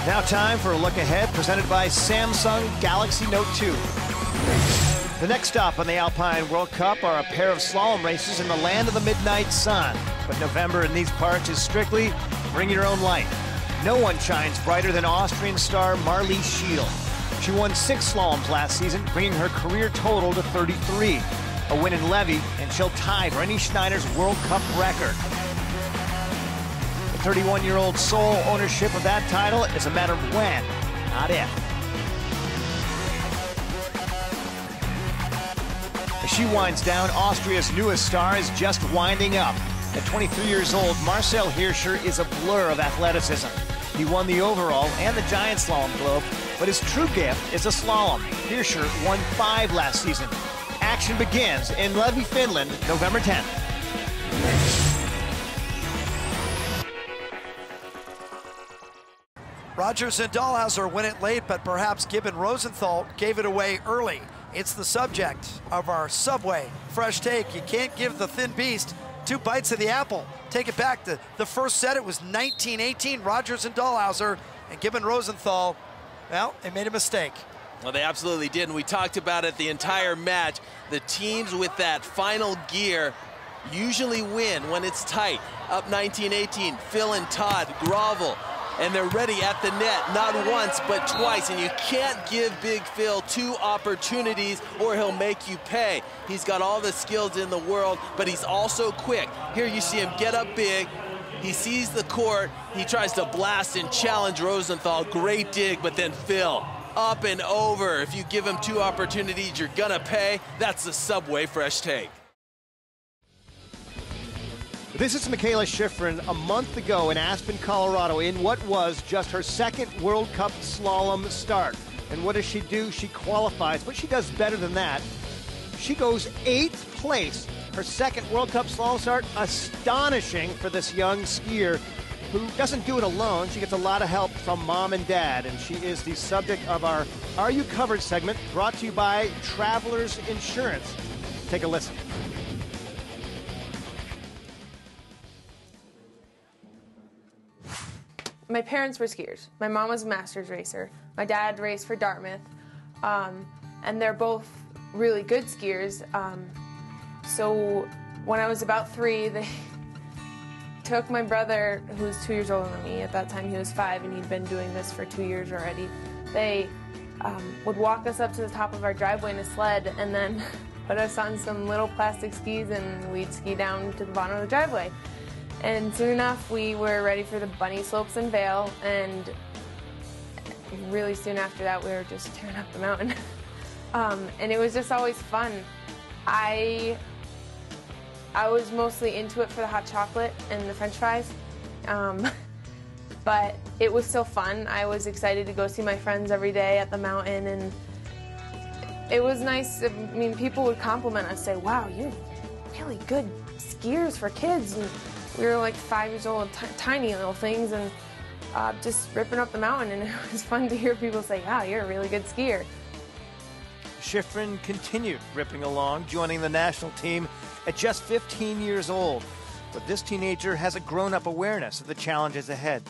Now time for a look ahead presented by Samsung Galaxy Note 2. The next stop on the Alpine World Cup are a pair of slalom races in the land of the midnight sun. But November in these parts is strictly bring your own light. No one shines brighter than Austrian star Marlies Schiedl. She won 6 slaloms last season, bringing her career total to 33. A win in Levy, and she'll tie Brenny Schneider's World Cup record. The 31-year-old's sole ownership of that title is a matter of when, not if. As she winds down, Austria's newest star is just winding up. At 23 years old, Marcel Hirscher is a blur of athleticism. He won the overall and the giant slalom globe, but his true gift is a slalom. Hirscher won 5 last season. Action begins in Levy, Finland, November 10th. Rogers and Dahlhauser win it late, but perhaps Gibbon Rosenthal gave it away early. It's the subject of our Subway Fresh Take. You can't give the thin beast 2 bites of the apple. Take it back to the first set. It was 19-18, Rogers and Dahlhauser, and Gibbon Rosenthal, well, they made a mistake. Well, they absolutely did, and we talked about it the entire match. The teams with that final gear usually win when it's tight. Up 19-18, Phil and Todd grovel, and they're ready at the net, not once, but twice, and you can't give Big Phil 2 opportunities or he'll make you pay. He's got all the skills in the world, but he's also quick. Here you see him get up big. He sees the court. He tries to blast and challenge Rosenthal. Great dig, but then Phil, up and over. If you give him 2 opportunities, you're gonna pay. That's the Subway Fresh Take. This is Mikaela Shiffrin a month ago in Aspen, Colorado, in what was just her 2nd World Cup slalom start. And what does she do? She qualifies, but she does better than that. She goes 8th place. Her 2nd World Cup slalom start, astonishing for this young skier who doesn't do it alone. She gets a lot of help from mom and dad, and she is the subject of our Are You Covered segment, brought to you by Travelers Insurance. Take a listen. My parents were skiers. My mom was a masters racer. My dad raced for Dartmouth, and they're both really good skiers. So when I was about 3, they took my brother, who was 2 years older than me. At that time, he was 5, and he'd been doing this for 2 years already. They would walk us up to the top of our driveway in a sled, and then put us on some little plastic skis, and we'd ski down to the bottom of the driveway. And soon enough, we were ready for the bunny slopes in Vail, and really soon after that, we were just tearing up the mountain. And it was just always fun. I was mostly into it for the hot chocolate and the French fries, but it was still fun. I was excited to go see my friends every day at the mountain, and it was nice. I mean, people would compliment us, say, "Wow, you're really good skiers for kids." And we were like 5 years old, tiny little things, and just ripping up the mountain, and it was fun to hear people say, "Wow, you're a really good skier." Shiffrin continued ripping along, joining the national team at just 15 years old. But this teenager has a grown-up awareness of the challenges ahead.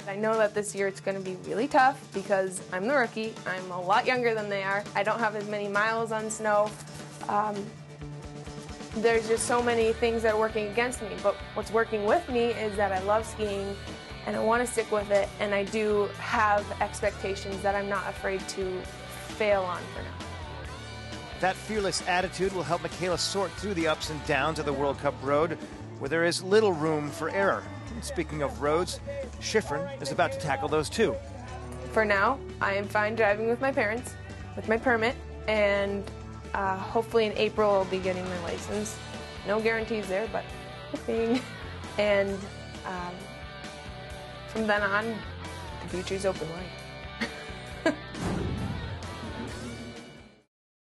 I know that this year it's going to be really tough because I'm the rookie. I'm a lot younger than they are. I don't have as many miles on snow. There's just so many things that are working against me, but what's working with me is that I love skiing and I want to stick with it, and I do have expectations that I'm not afraid to fail on for now. That fearless attitude will help Mikaela sort through the ups and downs of the World Cup road, where there is little room for error. And speaking of roads, Shiffrin is about to tackle those too. For now, I am fine driving with my parents, with my permit, and hopefully in April I'll be getting my license. No guarantees there, but hoping. And from then on, the future's open wide.